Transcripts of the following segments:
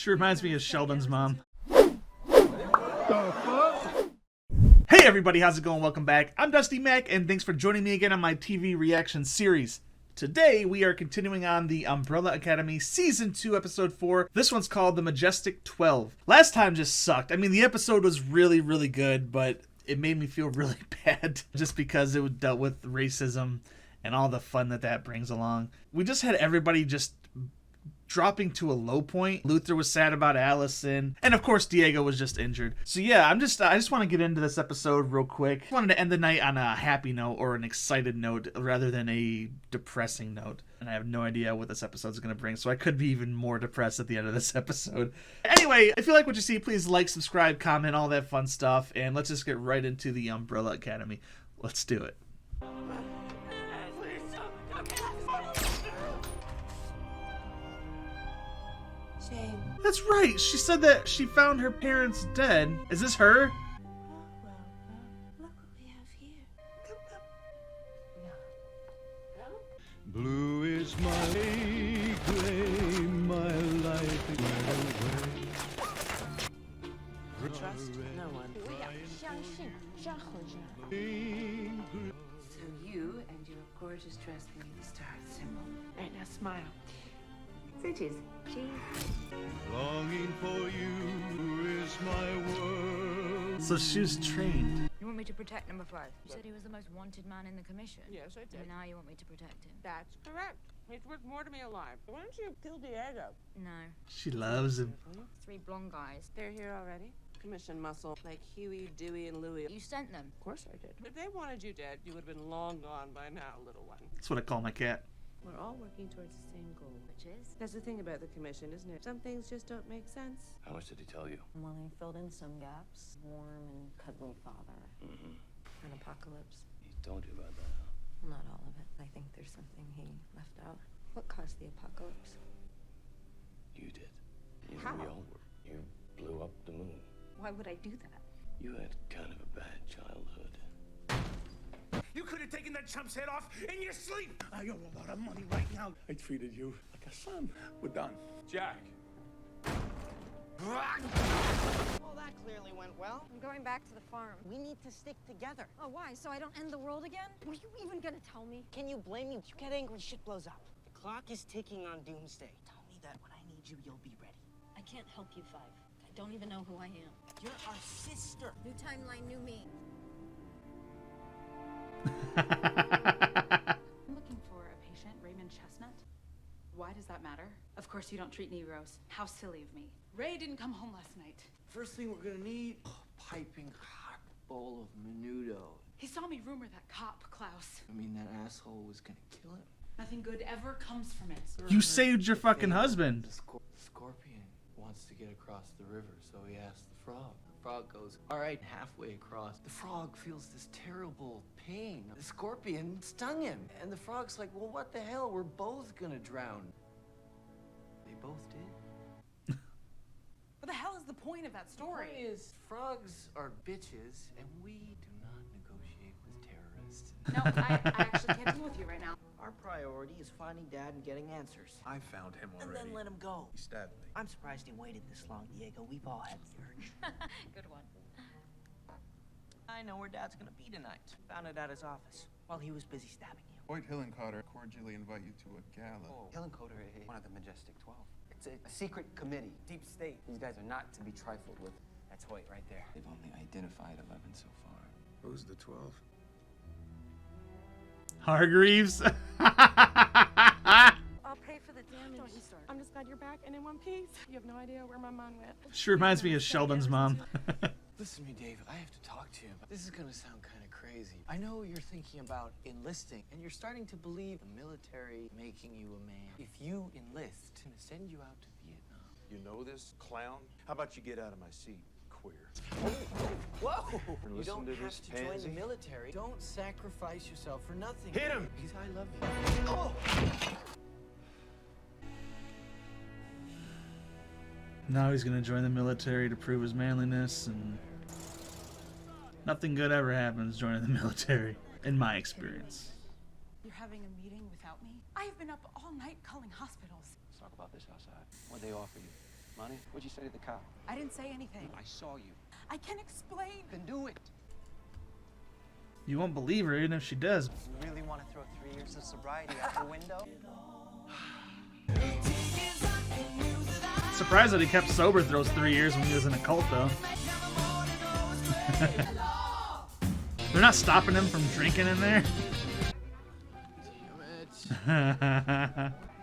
Sure reminds me of Sheldon's mom. Hey everybody, how's it going? Welcome back. I'm Dusty Mac, and thanks for joining me again on my TV reaction series. Today, we are continuing on the Umbrella Academy Season 2, Episode 4. This one's called The Majestic 12. Last time just sucked. I mean, the episode was really, really good, but it made me feel really bad just because it dealt with racism and all the fun that brings along. We just had everybody just dropping to a low point. Luther was sad about Allison, and of course Diego was just injured. So yeah, I just want to get into this episode real quick. I wanted to end the night on a happy note or an excited note rather than a depressing note. And I have no idea what this episode is going to bring, so I could be even more depressed at the end of this episode. Anyway, if you like what you see, please like, subscribe, comment, all that fun stuff, and let's just get right into the Umbrella Academy. Let's do it. That's right. She said that she found her parents dead. Is this her? Well, look what we have here. Blue is my gray, my life is Trust no one. So you and your gorgeous dress for me the star symbol. Right now, smile. Say cheese. Cheese. longing for you is my world. So she was trained. You want me to protect number 5? You said he was the most wanted man in the commission. Yes, I did. And now you want me to protect him. That's correct. He's worth more to me alive. Why don't you kill Diego? No. She loves him. 3 blonde guys. They're here already. Commission muscle, like Huey, Dewey, and Louie. You sent them. Of course I did. If they wanted you dead, you would have been long gone by now, little one. That's what I call my cat. We're all working towards the same goal. Which is? That's the thing about the commission, isn't it? Some things just don't make sense. How much did he tell you? Well, he filled in some gaps. Warm and cuddly father. An apocalypse. He told you about that, huh? Well, not all of it. I think there's something he left out. What caused the apocalypse? You did. You know, How? we all were. You blew up the moon. Why would I do that? You had kind of a bad childhood. You could have taken that chump's head off in your sleep. I owe a lot of money right now. I treated you like a son. We're done. Jack. Well, that clearly went well. I'm going back to the farm. We need to stick together. Oh, why? So I don't end the world again? Were you even gonna tell me? Can you blame me? You get angry, shit blows up. The clock is ticking on doomsday. Tell me that when I need you, you'll be ready. I can't help you, Five. I don't even know who I am. You're our sister. New timeline, new me. I'm looking for a patient, Raymond Chestnut. Why does that matter? Of course you don't treat Negroes. How silly of me. Ray didn't come home last night. First thing we're gonna need, a piping hot bowl of menudo. He saw me rumor that cop, Klaus. I mean, that asshole was gonna kill him. Nothing good ever comes from it. You saved your fucking husband. The scorpion wants to get across the river, so he asks the frog. The frog goes, all right, halfway across. The frog feels this terrible pain. The scorpion stung him. And the frog's like, well, what the hell? We're both gonna drown. They both did. What the hell is the point of that story? The point is, frogs are bitches, and we do not negotiate with terrorists. No, I actually can't deal with you right now. Our priority is finding Dad and getting answers. I found him And already. then let him go. He stabbed me. I'm surprised he waited this long, Diego. We've all had the urge. Good one. I know where Dad's gonna be tonight. Found it at his office while he was busy stabbing you. Hoyt Hillencotter cordially invite you to a gala. Oh, Hillencotter is one of the Majestic 12. It's a secret committee, deep state. These guys are not to be trifled with. That's Hoyt right there. They've only identified 11 so far. Who's the 12? Hargreaves. I'll pay for the damage. Don't you start. I'm just glad you're back and in one piece. You have no idea where my mind went. Sure reminds me of Sheldon's mom. Listen to me, Dave. I have to talk to you. This is gonna sound kind of crazy. I know you're thinking about enlisting, and you're starting to believe the military making you a man. If you enlist, it's gonna send you out to Vietnam. You know this, clown? How about you get out of my seat, queer? Whoa! You Listen don't to have this to join the pansy. military. Don't sacrifice yourself for nothing. Hit him! Because I love you. Oh! Now he's gonna join the military to prove his manliness, and nothing good ever happens joining the military, in my experience. You're having a meeting without me? I've been up all night calling hospitals. Let's talk about this outside. What'd they offer you? Money? What'd you say to the cop? I didn't say anything. I saw you. I can explain. Then do it. You won't believe her even if she does. You really want to throw 3 years of sobriety out the window? Surprised that he kept sober through those 3 years when he was in a cult, though. They're not stopping him from drinking in there.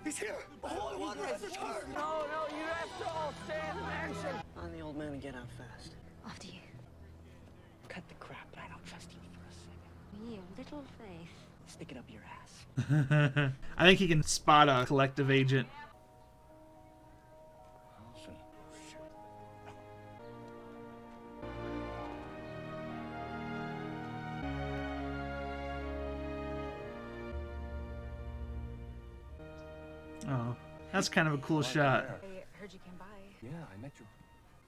He's here! All I want is the car! No, you have to all stay in the mansion! I'm the old man and get out fast. After you. Cut the crap, but I don't trust you for a second. Me, a little faith. Stick it up your ass. I think he can spot a collective agent. Oh, that's kind of a cool shot. I heard you came by. Yeah, I met you.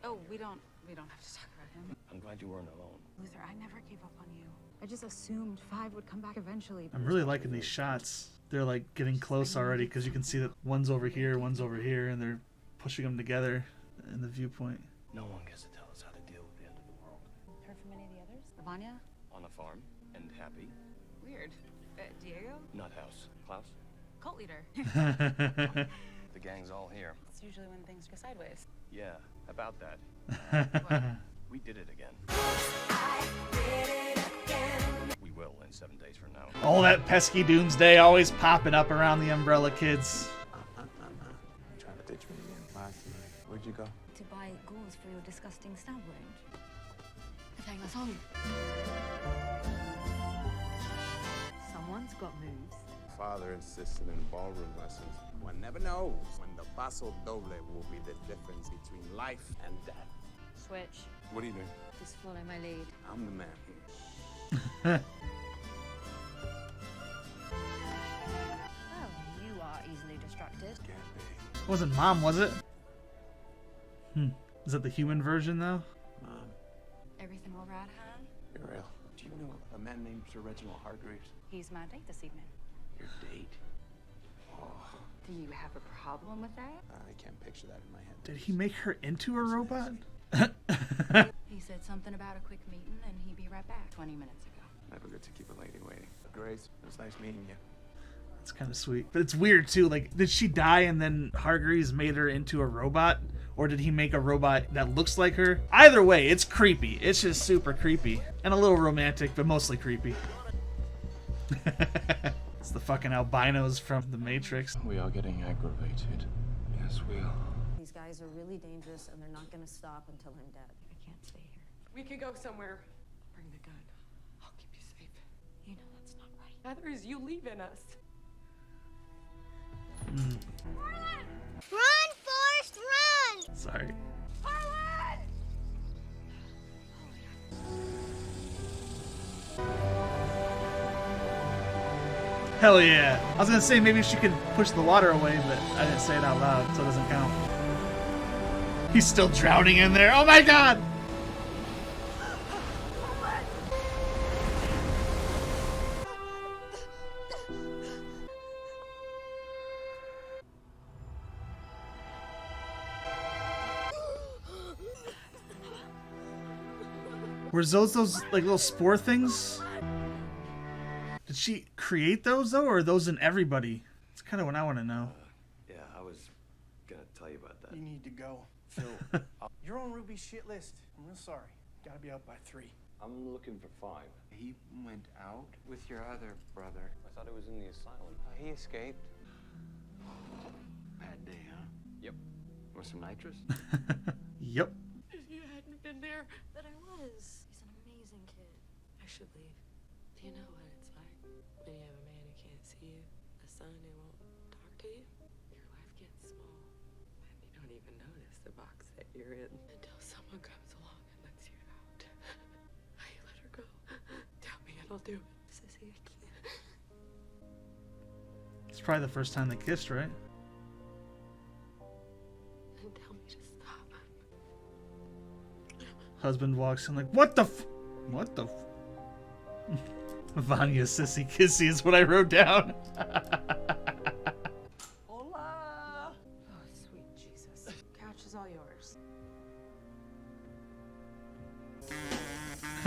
Oh, we don't have to talk about him. I'm glad you weren't alone. Luther, I never gave up on you. I just assumed 5 would come back eventually. I'm really liking these shots. They're like getting close already because you can see that one's over here, and they're pushing them together in the viewpoint. No one gets to tell us how to deal with the end of the world. Heard from any of the others? Lavanya? On a farm and happy. Weird. Diego? Not house. Klaus? Cult leader. The gang's all here. It's usually when things go sideways. Yeah, about that. We did it again. We will in 7 days from now. Oh, that pesky doomsday always popping up around the Umbrella Kids. Trying to ditch me again. Last night. Where'd you go? To buy gauze for your disgusting stab wound. They're taking us home. Someone's got moves. Father insisted in ballroom lessons. One never knows when the paso doble will be the difference between life and death. Switch. What are you doing? Just follow my lead. I'm the man here. Oh, you are easily distracted. Can't be. It wasn't Mom, was it? Is that the human version, though? Mom, Everything all right, huh? you're real. Do you know a man named Sir Reginald Hargreaves? He's my date this evening. Your date? Oh, Do you have a problem with that? I can't picture that in my head. Did he make her into a robot? He said something about a quick meeting and he'd be right back 20 minutes ago. Never good to keep a lady waiting. Grace, it was nice meeting you. That's kind of sweet. But it's weird, too. Like, did she die and then Hargreaves made her into a robot? Or did he make a robot that looks like her? Either way, it's creepy. It's just super creepy. And a little romantic, but mostly creepy. It's the fucking albinos from The Matrix. We are getting aggravated. Yes, we are. These guys are really dangerous, and they're not going to stop until I'm dead. I can't stay here. We can go somewhere. Bring the gun. I'll keep you safe. You know that's not right. Neither is you leaving us. Run, Forrest, run! Sorry. Hell yeah. I was gonna say maybe she could push the water away, but I didn't say it out loud, so it doesn't count. He's still drowning in there. Oh my god! Were those like little spore things? Did she create those though, or are those in everybody? It's kind of what I want to know. Yeah, I was gonna tell you about that. You need to go. Phil, you're on Ruby's shit list. I'm real sorry. Gotta be out by 3. I'm looking for 5. He went out with your other brother. I thought it was in the asylum. He escaped. Bad day, huh? Yep. Want some nitrous? Yep. If you hadn't been there, But I was. He's an amazing kid. I should leave. Do you know what it's like when you have a man who can't see you, a son who won't talk to you? Your life gets small, and you don't even notice the box that you're in until someone comes along and lets you out. I let her go. Tell me and I'll do it. Sissy, I can't. It's probably the first time they kissed, right? And tell me to stop. Husband walks in like, what the f? What the f? Vanya Sissy Kissy is what I wrote down. Hola! Oh, sweet Jesus. Couch is all yours. I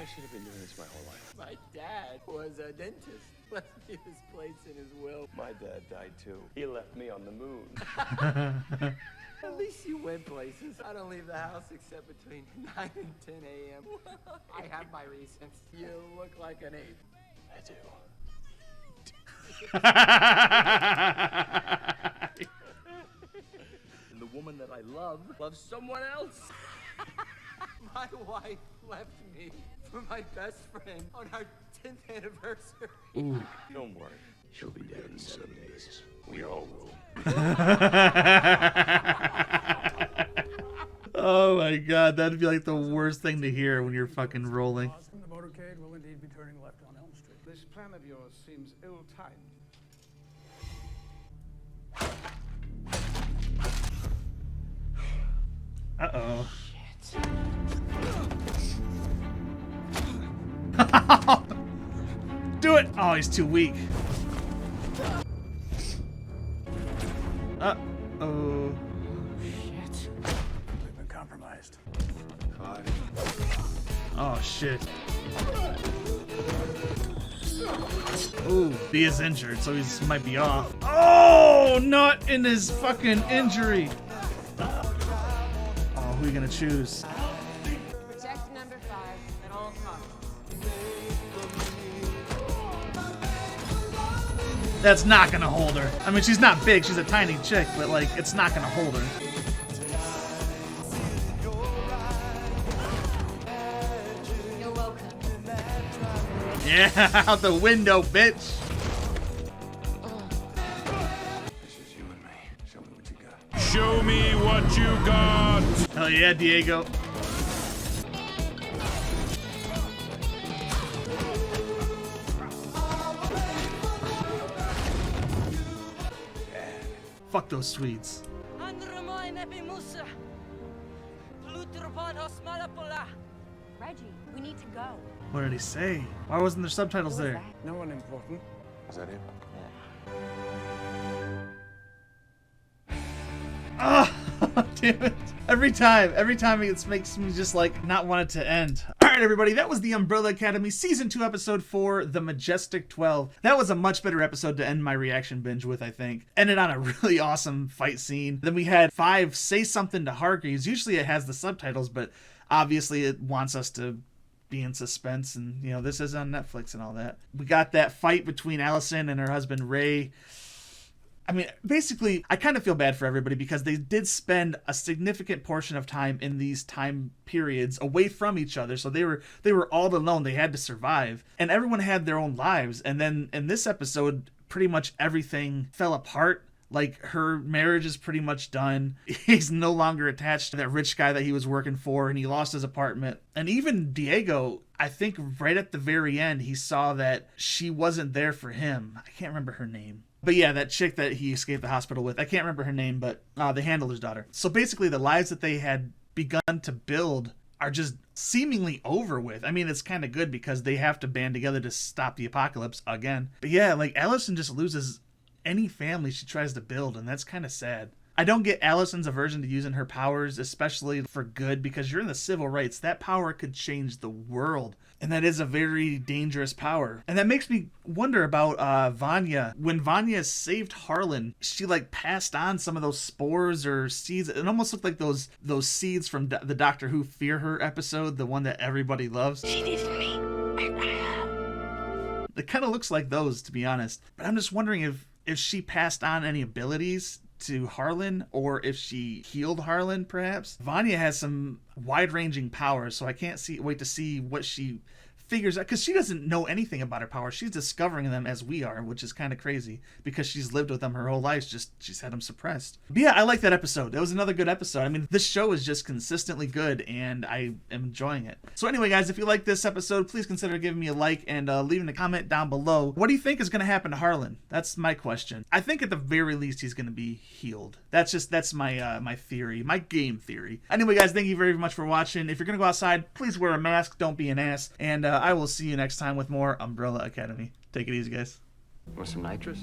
should have been doing this my whole life. My dad was a dentist. Left me his place in his will. My dad died too. He left me on the moon. At least you went places. I don't leave the house except between 9 and 10 a.m. I have my reasons. You look like an ape. I do. And the woman that I love loves someone else. My wife left me for my best friend on our 10th anniversary. Ooh. Don't worry. She'll be dead in 7 days. We all will. Oh my god, that'd be like the worst thing to hear when you're fucking rolling. The motorcade will indeed be turning left on Elm Street. This plan of yours seems ill-timed. Uh-oh. Do it! Oh, he's too weak. Uh-oh. Shit. We've been compromised. Oh, shit. Ooh, he is injured, so he might be off. Oh, not in his fucking injury. Oh, who are you gonna choose? Protect number 5 at all costs. That's not gonna hold her. I mean, she's not big, she's a tiny chick, but like, it's not gonna hold her. You're welcome. Yeah, out the window, bitch. This is you and me. Show me what you got. Show me what you got. Hell yeah, Diego. Fuck those Swedes. Reggie, we need to go. What did he say? Why wasn't there subtitles there? No one important. Is that him? Oh, damn it. Every time it makes me just like not want it to end. All right, everybody, that was the Umbrella Academy Season 2, Episode 4, The Majestic 12. That was a much better episode to end my reaction binge with, I think. Ended on a really awesome fight scene. Then we had 5 say something to Hargreaves. Usually it has the subtitles, but obviously it wants us to be in suspense, and you know, this is on Netflix and all that. We got that fight between Allison and her husband Ray. I mean, basically, I kind of feel bad for everybody because they did spend a significant portion of time in these time periods away from each other. So they were all alone. They had to survive. And everyone had their own lives. And then in this episode, pretty much everything fell apart. Like, her marriage is pretty much done. He's no longer attached to that rich guy that he was working for, and he lost his apartment. And even Diego, I think right at the very end, he saw that she wasn't there for him. I can't remember her name. But yeah, that chick that he escaped the hospital with, I can't remember her name, but the handler's daughter. So basically the lives that they had begun to build are just seemingly over with. I mean, it's kind of good because they have to band together to stop the apocalypse again. But yeah, like Allison just loses any family she tries to build, and that's kind of sad. I don't get Allison's aversion to using her powers, especially for good, because you're in the civil rights. That power could change the world, and that is a very dangerous power. And that makes me wonder about Vanya. When Vanya saved Harlan, she like passed on some of those spores or seeds. It almost looked like those seeds from the Doctor Who Fear Her episode, the one that everybody loves. She did for me. It kind of looks like those, to be honest. But I'm just wondering if she passed on any abilities to Harlan, or if she healed Harlan, perhaps. Vanya has some wide-ranging powers, so I can't wait to see what she figures out, because she doesn't know anything about her powers. She's discovering them as we are, which is kind of crazy, because she's lived with them her whole life. She's had them suppressed. But yeah, I like that episode. It was another good episode. I mean, this show is just consistently good, and I am enjoying it. So anyway, guys, if you like this episode, please consider giving me a like and leaving a comment down below. What do you think is going to happen to Harlan? That's my question. I think at the very least he's going to be healed. That's my my theory, my game theory. Anyway, guys, thank you very much for watching. If you're going to go outside, please wear a mask. Don't be an ass. And I will see you next time with more Umbrella Academy. Take it easy, guys. Want some nitrous?